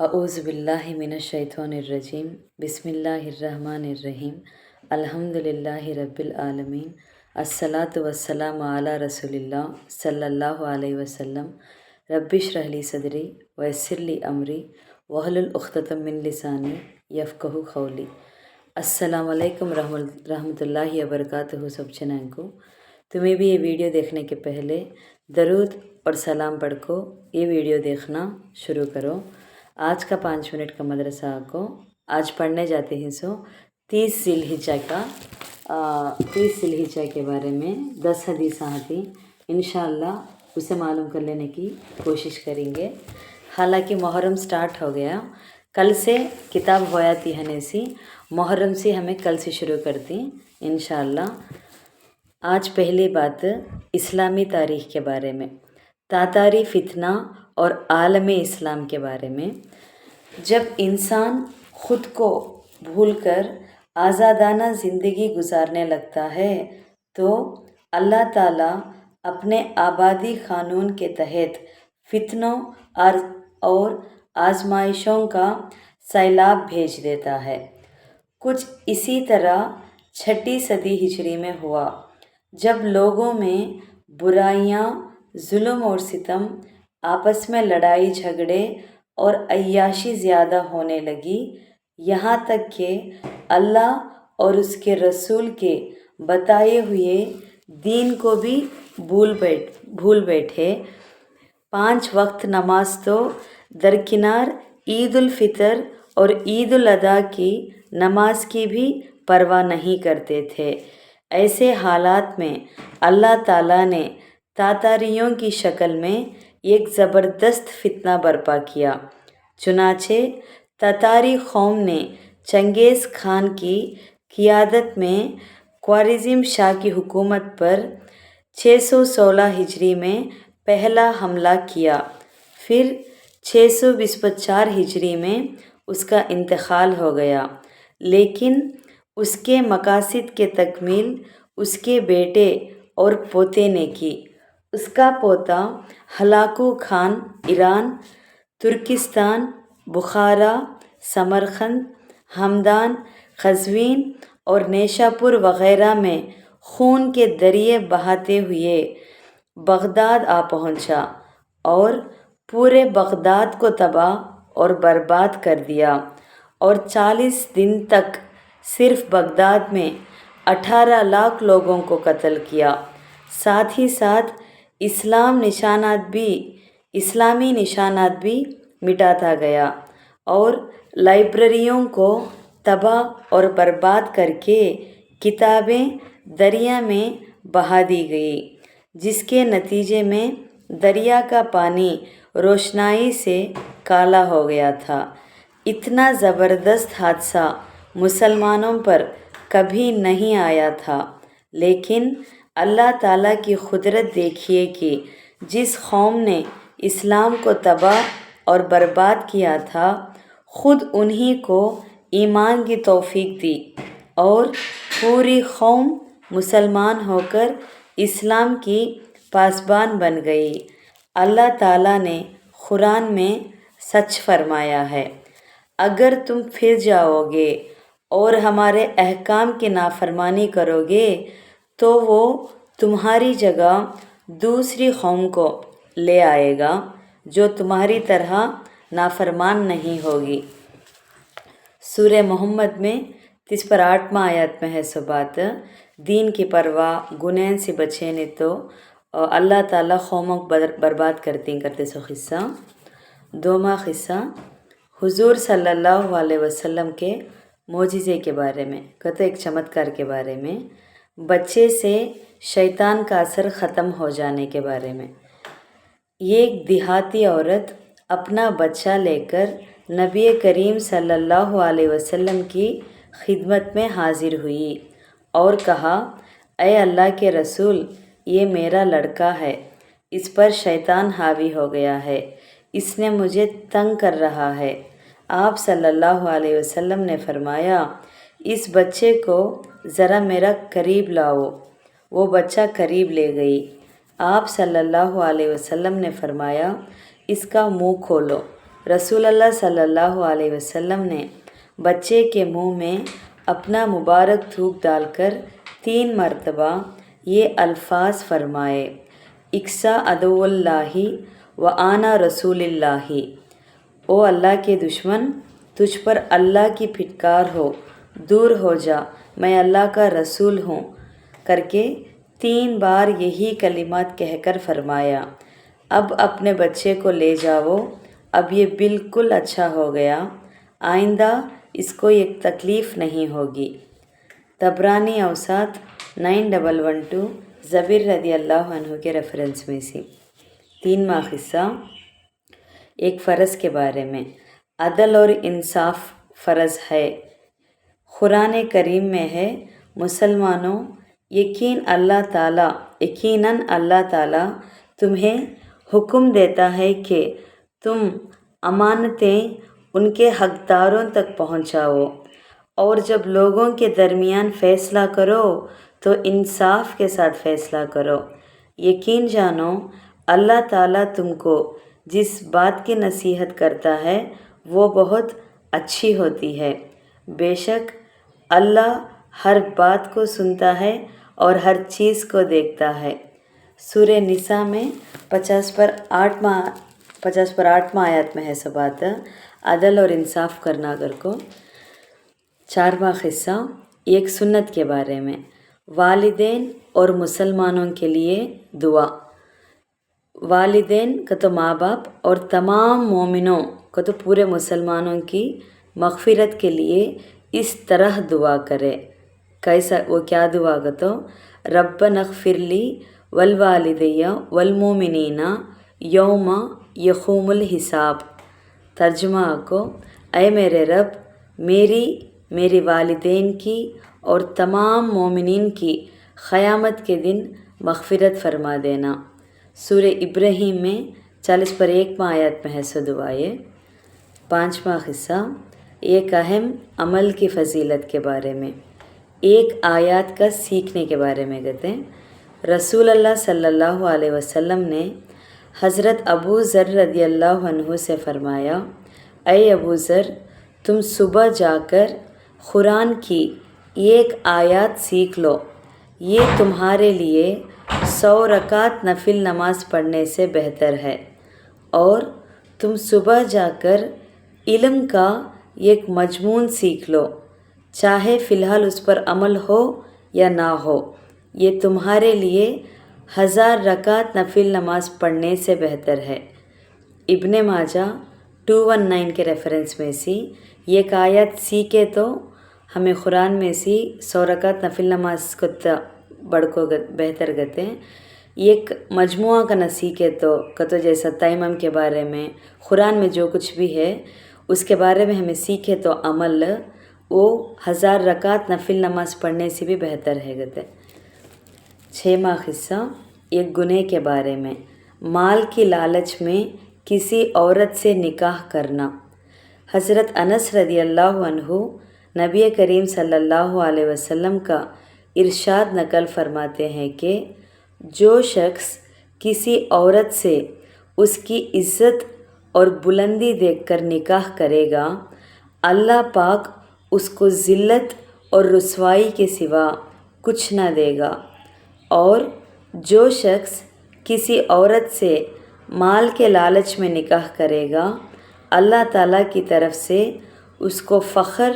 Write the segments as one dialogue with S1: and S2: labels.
S1: अऊज़ु बिल्लाहि मिनश्शैतानिर्रजीम बिस्मिल्लाहिर्रहमानिर्रहीम अल्हम्दुलिल्लाहि रब्बिल आलमीन अस्सलातु वस्सलामु अला रसूलिल्लाह सल्लल्लाहु अलैहि वसल्लम रब्बिश्रह ली सदरी वयस्सिर ली अमरी वहलुल उक़्दतम मिन लिसानी यफ़क़हू क़ौली। अस्सलामु अलैकुम रहमतुल्लाहि व बरकातुहू सब जनां को। तुम्हें भी ये वीडियो देखने के पहले दरूद और सलाम पढ़ को ये वीडियो देखना शुरू करो। आज का 5 मिनट का मदरसा को आज पढ़ने जाते हैं 30 ज़िलहिज्जा के बारे में 10 हदीस आती इंशाअल्लाह उसे मालूम कर लेने की कोशिश करेंगे। हालांकि मुहर्रम स्टार्ट हो गया, कल से किताब होयाती है सी मुहर्रम से हमें कल से शुरू करती इंशाअल्लाह। आज पहली बात इस्लामी तारीख़ के बारे में, तातारी फितना और आलम इस्लाम के बारे में। जब इंसान ख़ुद को भूलकर आज़ादाना ज़िंदगी गुजारने लगता है तो अल्लाह ताला अपने आबादी क़ानून के तहत फितनों और आजमाइशों का सैलाब भेज देता है। कुछ इसी तरह 6ठी सदी हिजरी में हुआ, जब लोगों में बुराइयां, जुल्म और सितम, आपस में लड़ाई झगड़े और अय्याशी ज़्यादा होने लगी, यहाँ तक कि अल्लाह और उसके रसूल के बताए हुए दीन को भी भूल बैठे। 5 वक्त नमाज तो दरकिनार ईद उल फितर और ईद उल अदा की नमाज की भी परवाह नहीं करते थे। ऐसे हालात में अल्लाह ताला ने तातारियों की शक्ल में एक ज़बरदस्त फितना बर्पा किया। चुनाचे तातारी कौम ने चंगेज़ खान की क़ियादत में ख्वारिज़म शाह की हुकूमत पर 616 हिजरी में पहला हमला किया। फिर 624 हिजरी में उसका इंतकाल हो गया, लेकिन उसके मकासद के तकमील उसके बेटे और पोते ने की। उसका पोता हलाकू खान ईरान, तुर्किस्तान, बुखारा, समरकंद, हमदान, क़ज़वीन और नेशापुर वग़ैरह में खून के दरिए बहाते हुए बगदाद आ पहुंचा और पूरे बगदाद को तबाह और बर्बाद कर दिया और 40 दिन तक सिर्फ बगदाद में 18 लाख लोगों को कत्ल किया। साथ ही साथ इस्लामी निशानात भी मिटाता गया और लाइब्रेरियों को तबाह और बर्बाद करके किताबें दरिया में बहा दी गई, जिसके नतीजे में दरिया का पानी रोशनाई से काला हो गया था। इतना ज़बरदस्त हादसा मुसलमानों पर कभी नहीं आया था, लेकिन अल्लाह ताला की कुदरत देखिए कि जिस कौम ने इस्लाम को तबाह और बर्बाद किया था, ख़ुद उन्हीं को ईमान की तौफीक दी और पूरी कौम मुसलमान होकर इस्लाम की पासबान बन गई। अल्लाह ताला ने कुरान में सच फरमाया है, अगर तुम फिर जाओगे और हमारे अहकाम की नाफरमानी करोगे तो वो तुम्हारी जगह दूसरी कौम को ले आएगा जो तुम्हारी तरह नाफरमान नहीं होगी। सूरह मोहम्मद में 38वां आयत में है बात, दीन की परवाह गुनैन से बचे ने तो अल्लाह ताला कौमों को बर्बाद करते सो क़िस्सा। दोमा क़िस्सा हुजूर सल्लल्लाहु अलैहि वसल्लम के मोजिज़े के बारे में, कहते एक चमत्कार के बारे में, बच्चे से शैतान का असर ख़त्म हो जाने के बारे में। एक देहाती औरत अपना बच्चा लेकर नबी करीम सल्लल्लाहु अलैहि वसल्लम की खिदमत में हाजिर हुई और कहा, ऐ अल्लाह के रसूल, ये मेरा लड़का है, इस पर शैतान हावी हो गया है, इसने मुझे तंग कर रहा है। आप सल्लल्लाहु अलैहि वसल्लम ने फरमाया, इस बच्चे को ज़रा मेरा करीब लाओ। वो बच्चा करीब ले गई। आप सल्लल्लाहु अलैहि वसल्लम ने फरमाया, इसका मुंह खोलो। رسول اللہ صلی اللہ علیہ وسلم نے بچے کے منہ میں اپنا مبارک تھوک ڈال کر 3 مرتبہ یہ الفاظ فرمائے: اکسا عدو اللہ و آنا رسول اللہ، او اللہ کے دشمن، تجھ پر اللہ کی پھٹکار ہو، دور ہو جا، میں اللہ کا رسول ہوں، کر کے 3 بار یہی کلمات کہہ کر فرمایا: اب اپنے بچے کو لے جاؤ، اب یہ بالکل اچھا ہو گیا، آئندہ اس کو ایک تکلیف نہیں ہوگی۔ طبرانی اوسط 9112 زبیر رضی اللہ عنہ کے ریفرنس میں سے۔ 3واں قصہ ایک فرض کے بارے میں۔ عدل اور انصاف فرض ہے۔ قرآن کریم میں ہے: مسلمانوں، یقیناً اللہ تعالیٰ تمہیں حکم دیتا ہے کہ تم امانتیں ان کے حقداروں تک پہنچاؤ، اور جب لوگوں کے درمیان فیصلہ کرو تو انصاف کے ساتھ فیصلہ کرو۔ یقین جانو اللہ تعالیٰ تم کو جس بات کی نصیحت کرتا ہے وہ بہت اچھی ہوتی ہے۔ بے شک اللہ ہر بات کو سنتا ہے اور ہر چیز کو دیکھتا ہے۔ سورہ نساء میں 50 پر 8واں آیت میں ہے سب بات عدل اور انصاف کرنا اگر کو۔ 4واں قصہ ایک سنت کے بارے میں۔ والدین اور مسلمانوں کے لیے دعا۔ والدین کا تو ماں باپ اور تمام مومنوں کا تو پورے مسلمانوں کی مغفرت کے لیے اس طرح دعا کرے۔ کیسا وہ کیا دعا کا تو: ربنا اغفر لی والوالدی والمؤمنین یوم یقوم الحساب۔ ترجمہ کو: اے میرے رب، میری والدین کی اور تمام مومنین کی قیامت کے دن مغفرت فرما دینا۔ سورہ ابراہیم میں 40 پر 1واں آیت میں ہے سو دعائے۔ 5واں قصہ ایک اہم عمل کی فضیلت کے بارے میں۔ ایک آیات کا سیکھنے کے بارے میں کہتے ہیں۔ رسول اللہ صلی اللہ علیہ وسلم نے حضرت ابو ذر رضی اللہ عنہ سے فرمایا: اے ابو ذر، تم صبح جا کر قرآن کی ایک آیات سیکھ لو، یہ تمہارے لیے 100 رکعت نفل نماز پڑھنے سے بہتر ہے۔ اور تم صبح جا کر علم کا ایک مضمون سیکھ لو، چاہے فی الحال اس پر عمل ہو یا نہ ہو، یہ تمہارے لیے 1000 رکعت نفل نماز پڑھنے سے بہتر ہے۔ ابن ماجہ 219 کے ریفرنس میں سے ایک آیت سیکھے تو ہمیں قرآن میں سے 100 رکعت نفل نماز کو بڑھ کو بہتر کہتے ہیں۔ ایک مجموعہ کا نہ سیکھے تو جیسا تیمم کے بارے میں قرآن میں جو کچھ بھی ہے اس کے بارے میں ہمیں سیکھے تو عمل وہ 1000 رکعت نفل نماز پڑھنے سے بھی بہتر ہے کہتے۔ 6واں قصہ ایک گناہ کے بارے میں۔ مال کی لالچ میں کسی عورت سے نکاح کرنا۔ حضرت انس رضی اللہ عنہ نبی کریم صلی اللہ علیہ وسلم کا ارشاد نقل فرماتے ہیں کہ جو شخص کسی عورت سے اس کی عزت اور بلندی دیکھ کر نکاح کرے گا، اللہ پاک اس کو ذلت اور رسوائی کے سوا کچھ نہ دے گا، اور جو شخص کسی عورت سے مال کے لالچ میں نکاح کرے گا، اللہ تعالیٰ کی طرف سے اس کو فخر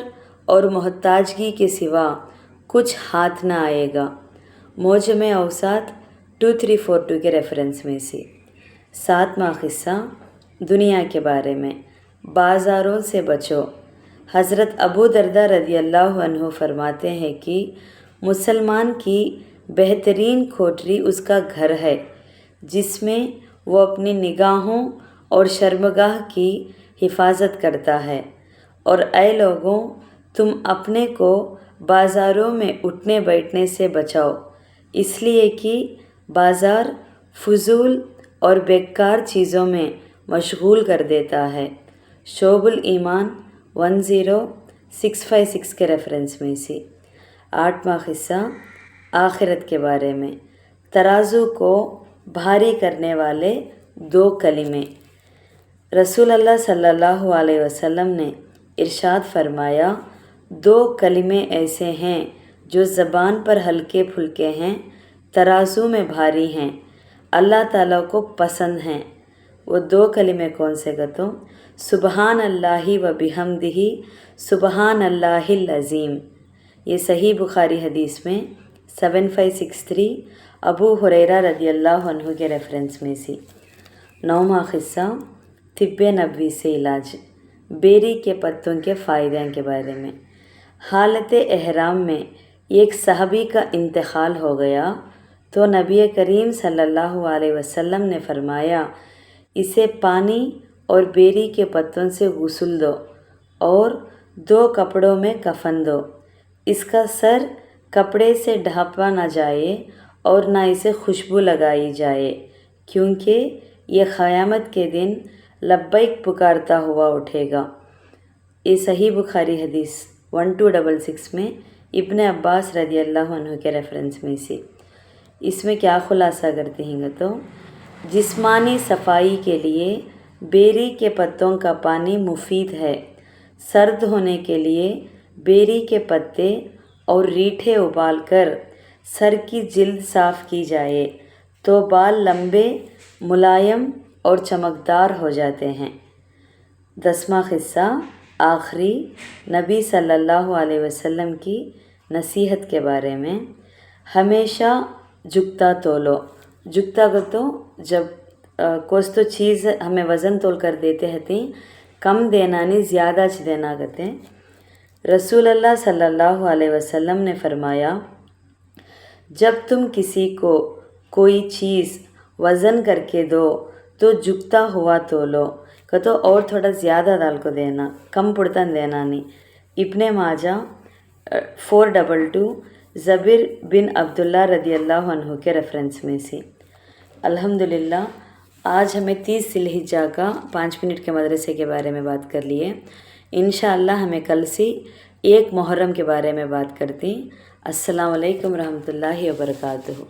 S1: اور محتاجگی کے سوا کچھ ہاتھ نہ آئے گا۔ موجم اوسط 2342 کے ریفرنس میں سے۔ 7واں قصہ دنیا کے بارے میں۔ بازاروں سے بچو۔ حضرت ابو درداء رضی اللہ عنہ فرماتے ہیں کہ مسلمان کی بہترین کوٹری اس کا گھر ہے جس میں وہ اپنی نگاہوں اور شرمگاہ کی حفاظت کرتا ہے، اور اے لوگوں، تم اپنے کو بازاروں میں اٹھنے بیٹھنے سے بچاؤ، اس لیے کہ بازار فضول اور بیکار چیزوں میں مشغول کر دیتا ہے۔ شعب الایمان 10656 کے ریفرنس میں سے۔ 8واں قصہ آخرت کے بارے میں۔ ترازو کو بھاری کرنے والے 2 کلمے۔ रसूल अल्लाह सल्लल्लाहु अलैहि वसल्लम ने इरशाद फरमाया, 2 कलिमे ऐसे हैं जो ज़बान पर हल्के फुल्के हैं, तराजू में भारी हैं, अल्लाह ताला को पसंद हैं। वो 2 कलिमे कौन से का तो सुबहान अल्लाहि व बिहम्दिही सुबहान अल्लाहिल अज़ीम। ये सही बुखारी हदीस में 7563 अबू हुरैरा रदियल्लाहु अन्हु के रेफरेंस में सी। 9वां क़िस्सा तिब्बे नबवी से इलाज, बेरी के पत्तों के फ़ायदे के बारे में। हालत एहराम में एक सहाबी का इंतकाल हो गया तो नबी करीम सल्लल्लाहु अलैहि वसल्लम ने फरमाया, इसे पानी और बेरी के पत्तों से गुस्ल दो और 2 कपड़ों में कफन दो। इसका सर कपड़े से ढाँपा न जाए और ना इसे खुशबू लगाई जाए, क्योंकि यह क़यामत के दिन लब्बैक पुकारता हुआ उठेगा। ये सही बुखारी हदीस 1266 में इब्ने अब्बास रदियल्लाहु अन्हु के रेफरेंस में से। इसमें क्या खुलासा करते हैं तो जिस्मानी सफाई के लिए बेरी के पत्तों का पानी मुफीद है। सर्द होने के लिए बेरी के पत्ते और रीठे उबालकर सर की जिल्द साफ़ की जाए तो बाल लंबे, मुलायम और चमकदार हो जाते हैं। 10वां क़िस्सा आखिरी, नबी सल्लल्लाहु अलैहि वसल्लम की नसीहत के बारे में। हमेशा जुगता तोलो। जुगता को तो जब कोई तो चीज़ हमें वज़न तोल कर देते हैं कम देना नहीं ज़्यादा देना कहते हैं। रसूल अल्लाह सल्लल्लाहु अलैहि वसल्लम ने फरमाया, जब तुम किसी को कोई चीज़ वज़न करके दो तो जुगता हुआ तोलो तो और थोड़ा ज़्यादा डाल को देना, कम पुड़तन देना नहीं। इब्ने माजा 422 ज़बीर बिन अब्दुल्ला रदियल्लाहु अन्हु के रेफरेंस में से। अल्हम्दुलिल्लाह, आज हमें 30 ज़िलहिज्जा का 5 मिनट के मदरसे के बारे में बात कर लिए। इंशाअल्लाह हमें कल से 1 मुहर्रम के बारे में बात करती। अस्सलामु अलैकुम रहमतुल्लाहि व बरकातुहू।